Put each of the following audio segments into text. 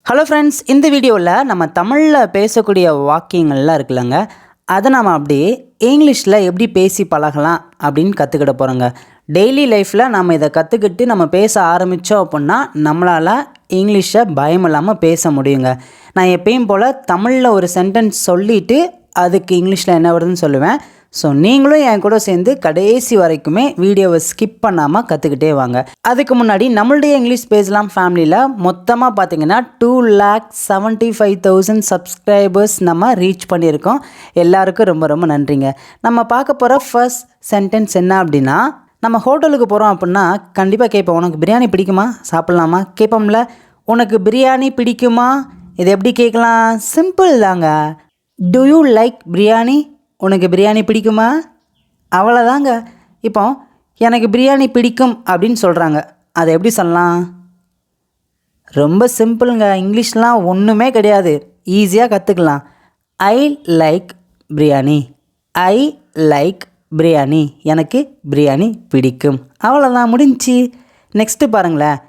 Hello friends, இந்த வீடியோவில் நம்ம தமிழில் பேசக்கூடிய வாக்கியங்கள்லாம் இருக்குல்லங்க, அதை நம்ம அப்படியே இங்கிலீஷில் எப்படி பேசி பழகலாம் அப்படின்னு கற்றுக்கிட போகிறோங்க. டெய்லி லைஃப்பில் நம்ம இதை கற்றுக்கிட்டு நம்ம பேச ஆரம்பித்தோம் அப்படின்னா நம்மளால் இங்கிலீஷை பயம் இல்லாமல் பேச முடியுங்க. நான் எப்பயும் போல் தமிழில் ஒரு சென்டென்ஸ் சொல்லிவிட்டு அதுக்கு இங்கிலீஷில் என்ன வருதுன்னு சொல்லுவேன். ஸோ நீங்களும் என் கூட சேர்ந்து கடைசி வரைக்குமே வீடியோவை ஸ்கிப் பண்ணாமல் கற்றுக்கிட்டே வாங்க. அதுக்கு முன்னாடி நம்மளுடைய இங்கிலீஷ் பேசலாம் ஃபேமிலியில் மொத்தமாக பார்த்தீங்கன்னா 2,75,000 சப்ஸ்கிரைபர்ஸ் நம்ம ரீச் பண்ணியிருக்கோம். எல்லாருக்கும் ரொம்ப ரொம்ப நன்றிங்க. நம்ம பார்க்க போகிற ஃபர்ஸ்ட் சென்டென்ஸ் என்ன அப்படின்னா, நம்ம ஹோட்டலுக்கு போகிறோம் அப்படின்னா கண்டிப்பாக கேட்போம், உனக்கு பிரியாணி பிடிக்குமா, சாப்பிட்லாமா கேட்போம்ல. உனக்கு பிரியாணி பிடிக்குமா, இது எப்படி கேட்கலாம்? சிம்பிள் தாங்க. டு யூ லைக் பிரியாணி, உனக்கு பிரியாணி பிடிக்குமா, அவ்வளோதாங்க. இப்போ எனக்கு பிரியாணி பிடிக்கும் அப்படின்னு சொல்கிறாங்க, அதை எப்படி சொல்லலாம்? ரொம்ப சிம்பிளுங்க. இங்கிலீஷ்லாம் ஒன்றுமே கிடையாது, ஈஸியாக கற்றுக்கலாம். I like biryani, I like biryani, எனக்கு பிரியாணி பிடிக்கும், அவ்வளோதான், முடிஞ்சி. நெக்ஸ்ட்டு பாருங்களேன்,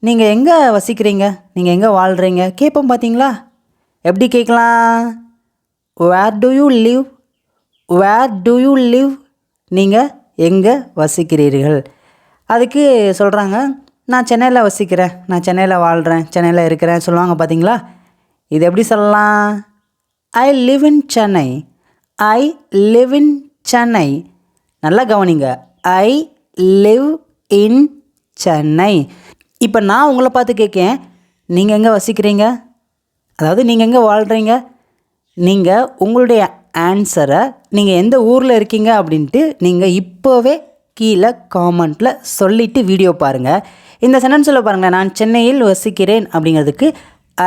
நீங்கள் எங்கே வசிக்கிறீங்க, நீங்கள் எங்கே வாழ்கிறீங்க கேட்போம் பார்த்தீங்களா? எப்படி கேட்கலாம்? Where do you live, where do you live, நீங்கள் எங்கே வசிக்கிறீர்கள். அதுக்கு சொல்கிறாங்க, நான் சென்னையில் வசிக்கிறேன், நான் சென்னையில் வாழ்கிறேன், சென்னையில் இருக்கிறேன் சொல்லுவாங்க பார்த்தீங்களா? இது எப்படி சொல்லலாம்? I live in Chennai, I live in Chennai. நல்லா கவனிங்க, ஐ லிவ் இன் சென்னை. இப்போ நான் உங்களை பார்த்து கேட்கேன், நீங்கள் எங்கே வசிக்கிறீங்க, அதாவது நீங்கள் எங்கே வாழ்கிறீங்க. நீங்கள் உங்களுடைய ஆன்சரை நீங்கள் எந்த ஊரில் இருக்கீங்க அப்படின்ட்டு நீங்கள் இப்போவே கீழே காமெண்ட்டில் சொல்லிவிட்டு வீடியோ பாருங்கள். இந்த சென்டென்ஸில் பாருங்கள், நான் சென்னையில் வசிக்கிறேன் அப்படிங்கிறதுக்கு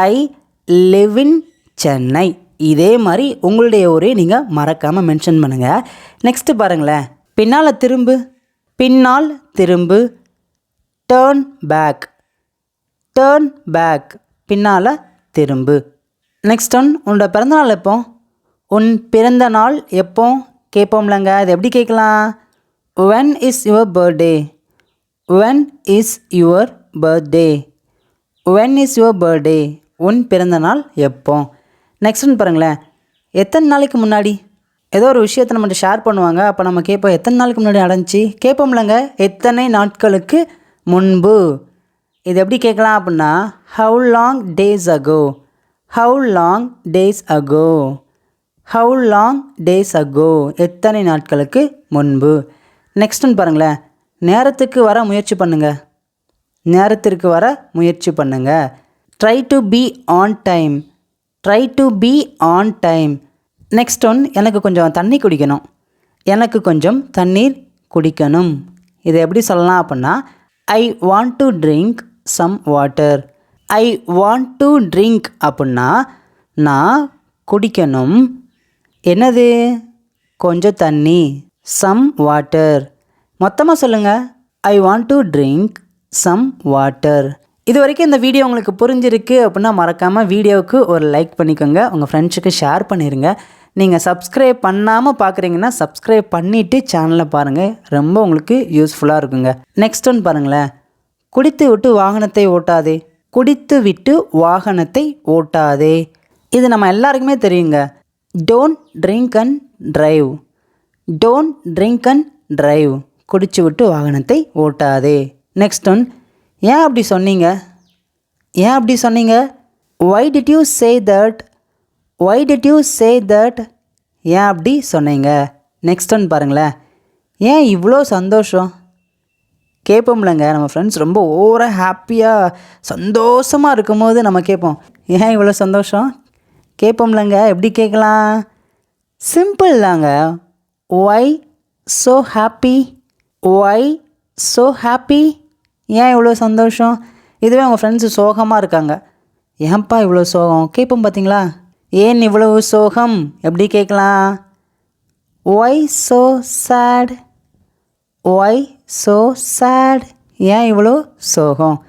ஐ லிவ் இன் சென்னை. இதே மாதிரி உங்களுடைய ஊரே நீங்கள் மறக்காமல் மென்ஷன் பண்ணுங்கள். நெக்ஸ்ட்டு பாருங்களேன், பின்னால் திரும்பு, பின்னால் திரும்பு, டேர்ன் பேக், டேர்ன் பேக், பின்னால் திரும்பு. நெக்ஸ்ட் ஒன், உன்னோட பிறந்தநாள் எப்போ, உன் பிறந்த நாள் எப்போ கேட்போம்லங்க, அது எப்படி கேட்கலாம்? When is your birthday, when is your birthday, when is your birthday, உன் பிறந்த நாள் எப்போ. நெக்ஸ்ட் ஒன் பாருங்களேன், எத்தனை நாளைக்கு முன்னாடி, ஏதோ ஒரு விஷயத்தை நம்மகிட்ட ஷேர் பண்ணுவாங்க, அப்போ நம்ம கேட்போம் எத்தனை நாளைக்கு முன்னாடி நடந்துச்சு கேட்போம்லங்க, எத்தனை நாட்களுக்கு முன்பு. இது எப்படி கேட்கலாம் அப்படின்னா, how long days ago, how long days ago, how long days ago, எத்தனை நாட்களுக்கு முன்பு. நெக்ஸ்ட் ஒன்று பாருங்களேன், நேரத்துக்கு வர முயற்சி பண்ணுங்கள், நேரத்திற்கு வர முயற்சி பண்ணுங்கள். Try to be on time, try to be on time. Next one, எனக்கு கொஞ்சம் தண்ணி குடிக்கணும், எனக்கு கொஞ்சம் தண்ணீர் குடிக்கணும். இதை எப்படி சொல்லலாம் அப்படின்னா, I want to drink some water, I want to drink அப்படின்னா நான் குடிக்கணும் என்னது, கொஞ்சம் தண்ணி, சம் வாட்டர். மொத்தமாக சொல்லுங்கள், I want to drink some water. இது வரைக்கும் இந்த வீடியோ உங்களுக்கு புரிஞ்சிருக்கு அப்படின்னா மறக்காமல் வீடியோவுக்கு ஒரு லைக் பண்ணிக்கோங்க, உங்கள் ஃப்ரெண்ட்ஸுக்கு ஷேர் பண்ணிடுங்க. நீங்கள் சப்ஸ்கிரைப் பண்ணாமல் பார்க்குறீங்கன்னா சப்ஸ்கிரைப் பண்ணிவிட்டு சேனலை பாருங்கள், ரொம்ப உங்களுக்கு யூஸ்ஃபுல்லாக இருக்குங்க. நெக்ஸ்ட் ஒன்று பாருங்களேன், குடித்து விட்டு வாகனத்தை ஓட்டாதே, குடித்து விட்டு வாகனத்தை ஓட்டாதே. இது நம்ம எல்லாருக்குமே தெரியுங்க. Don't drink and drive, don't drink and drive, குடிச்சு விட்டு வாகனத்தை ஓட்டாதே. நெக்ஸ்ட் ஒன், ஏன் அப்படி சொன்னீங்க, ஏன் அப்படி சொன்னீங்க, why did you say that, why did you say that, ஏன் அப்படி சொன்னீங்க. நெக்ஸ்ட் ஒன் பாருங்களேன், ஏன் இவ்வளோ சந்தோஷம் கேட்போம்லங்க. நம்ம ஃப்ரெண்ட்ஸ் ரொம்ப ஓவராக ஹாப்பியாக சந்தோஷமாக இருக்கும் போது நம்ம கேட்போம், ஏன் இவ்வளோ சந்தோஷம் கேட்போம்லங்க. எப்படி கேட்கலாம்? சிம்பிள் தாங்க. Why so happy, why so happy, ஏன் இவ்வளோ சந்தோஷம். இதுவே உங்கள் ஃப்ரெண்ட்ஸு சோகமாக இருக்காங்க, ஏன்ப்பா இவ்வளோ சோகம் கேட்போம் பார்த்தீங்களா? ஏன் இவ்வளோ சோகம் எப்படி கேட்கலாம்? Why so sad, why so sad, ஏன் இவ்வளோ சோகம்.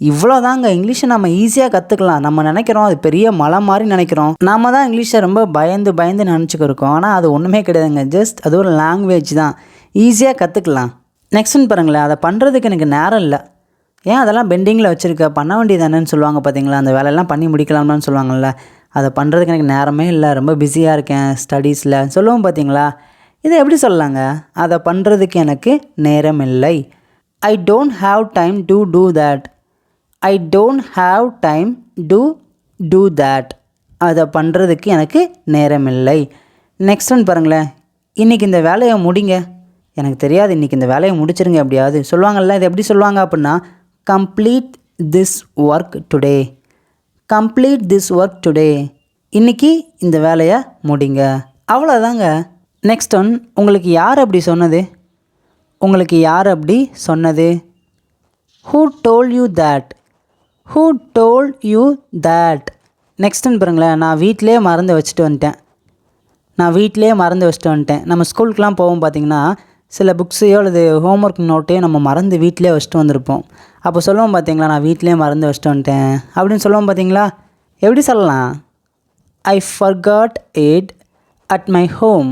இவ்வளோதாங்க. இங்கிலீஷை நம்ம ஈஸியாக கற்றுக்கலாம். நம்ம நினைக்கிறோம் அது பெரிய மலை மாதிரி நினைக்கிறோம், நாம் தான் இங்கிலீஷை ரொம்ப பயந்து பயந்து நினச்சிக்கிருக்கோம். ஆனால் அது ஒன்றுமே கிடையாதுங்க, ஜஸ்ட் அது ஒரு லாங்குவேஜ் தான், ஈஸியாக கற்றுக்கலாம். நெக்ஸ்ட்னு பாருங்களேன், அதை பண்ணுறதுக்கு எனக்கு நேரம் இல்லை, ஏன் அதெல்லாம் பெண்டிங்கில் வச்சுருக்க, பண்ண வேண்டியதானேன்னு சொல்லுவாங்க பார்த்தீங்களா. அந்த வேலையெல்லாம் பண்ணி முடிக்கலாம்னு சொல்லுவாங்கள்ல, அதை பண்ணுறதுக்கு எனக்கு நேரமே இல்லை, ரொம்ப பிஸியாக இருக்கேன் ஸ்டடீஸில் சொல்லுவோம் பார்த்தீங்களா. இதை எப்படி சொல்லலாங்க, அதை பண்ணுறதுக்கு எனக்கு நேரம் இல்லை. I don't have time to do that. I don't have time to do that. அதை பண்ணுறதுக்கு எனக்கு நேரம் இல்லை. நெக்ஸ்ட் ஒன் பாருங்களேன், இன்றைக்கி இந்த வேலையை முடிங்க. எனக்கு தெரியாது, இன்றைக்கி இந்த வேலையை முடிச்சிருங்க எப்படியாவது சொல்லுவாங்கள்ல. இது எப்படி சொல்லுவாங்க அப்படின்னா, complete this work today. Complete this work today. இன்றைக்கி இந்த வேலையை முடிங்க, அவ்வளோதாங்க. நெக்ஸ்ட் ஒன், உங்களுக்கு யார் அப்படி சொன்னது? உங்களுக்கு யார் அப்படி சொன்னது? Who told you that? Who told you that? Next one பாருங்களேன், நான் வீட்டிலே மறந்து வச்சுட்டு வந்துட்டேன். நான் வீட்டிலே மறந்து வச்சுட்டு வந்துட்டேன். நம்ம ஸ்கூலுக்குலாம் போவோம் பார்த்திங்கன்னா, சில புக்ஸையோ அல்லது ஹோம்ஒர்க் நோட்டையோ நம்ம மறந்து வீட்டிலே வச்சுட்டு வந்திருப்போம். அப்போ சொல்லுவோம் பார்த்தீங்களா, நான் வீட்டிலே மறந்து வச்சுட்டு வந்துட்டேன் அப்படின்னு சொல்லுவோம் பார்த்தீங்களா. எப்படி சொல்லலாம்? I forgot it at my home.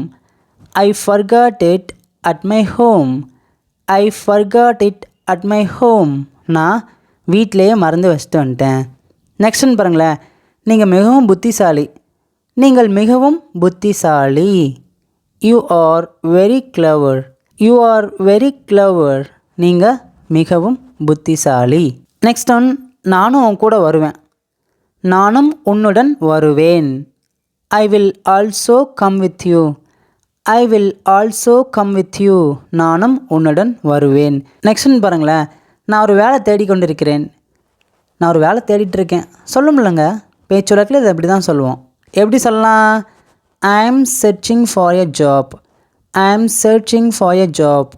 I forgot it at my home. I forgot it at my home. நான் வீட்டிலேயே மறந்து வச்சுட்டு வந்துட்டேன். நெக்ஸ்ட்னு பாருங்களேன், நீங்கள் மிகவும் புத்திசாலி. நீங்கள் மிகவும் புத்திசாலி. You are very clever. You are very clever. நீங்கள் மிகவும் புத்திசாலி. நெக்ஸ்ட் ஒன், நானும் உன் கூட வருவேன். நானும் உன்னுடன் வருவேன். I will also come with you. I will also come with you. நானும் உன்னுடன் வருவேன். நெக்ஸ்ட் ஒன் பாருங்களேன், நான் ஒரு வேலை தேடிக்கொண்டிருக்கிறேன். நான் ஒரு வேலை தேடிட்டு இருக்கேன் சொல்லுமில்லங்க. பேச்சுவழக்கில் இதை அப்படி தான் சொல்லுவோம். எப்படி சொல்லலாம்? ஐ ஆம் சர்ச்சிங் ஃபார் எ ஜாப். ஐ ஆம் சர்ச்சிங் ஃபார் எ ஜாப்.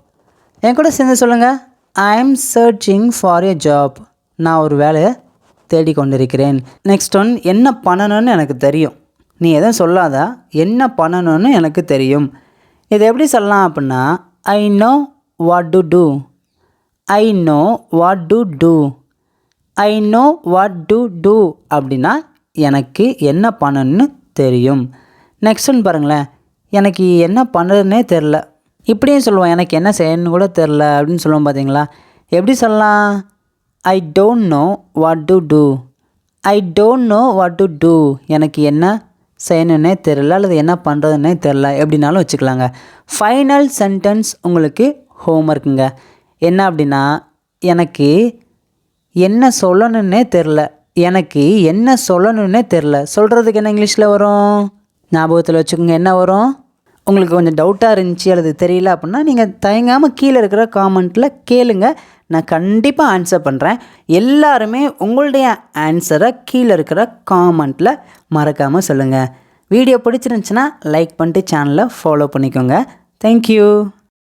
என் கூட சேர்ந்து சொல்லுங்கள். ஐ ஆம் சர்ச்சிங் ஃபார் எ ஜாப். நான் ஒரு வேலையை தேடிக்கொண்டிருக்கிறேன். நெக்ஸ்ட் ஒன், என்ன பண்ணணும்னு எனக்கு தெரியும். நீ எதுவும் சொல்லாதா, என்ன பண்ணணும்னு எனக்கு தெரியும். இதை எப்படி சொல்லலாம் அப்படின்னா, I know what to do. I know what to do. I know what to do அப்படின்னா எனக்கு என்ன பண்ணணும்னு தெரியும். நெக்ஸ்ட் ஒன் பாருங்களேன், எனக்கு என்ன பண்ணுறதுனே தெரில. இப்படியும் சொல்லுவோம், எனக்கு என்ன செய்யணும்னு கூட தெரில அப்படின்னு சொல்லுவோம் பார்த்தீங்களா. எப்படி சொல்லலாம்? I don't know what to do. I don't know what to do. எனக்கு என்ன செய்யணுன்னே தெரில அல்லது என்ன பண்ணுறதுன்னே தெரில எப்படின்னாலும் வச்சுக்கலாங்க. ஃபைனல் சென்டென்ஸ் உங்களுக்கு ஹோம்ஒர்க்குங்க. என்ன அப்படின்னா, எனக்கு என்ன சொல்லணுன்னே தெரில. எனக்கு என்ன சொல்லணுன்னே தெரில சொல்கிறதுக்கு என்ன இங்கிலீஷில் வரும்? ஞாபகத்தில் வச்சுக்கோங்க. என்ன வரும்? உங்களுக்கு கொஞ்சம் டவுட்டாக இருந்துச்சு அல்லது தெரியல அப்படின்னா நீங்கள் தயங்காமல் கீழே இருக்கிற காமெண்ட்டில் கேளுங்க, நான் கண்டிப்பாக ஆன்சர் பண்ணுறேன். எல்லாருமே உங்களுடைய ஆன்சரை கீழே இருக்கிற காமெண்ட்டில் மறக்காமல் சொல்லுங்கள். வீடியோ பிடிச்சிருந்துச்சுன்னா லைக் பண்ணிட்டு சேனலை ஃபாலோ பண்ணிக்கோங்க. தேங்க்யூ.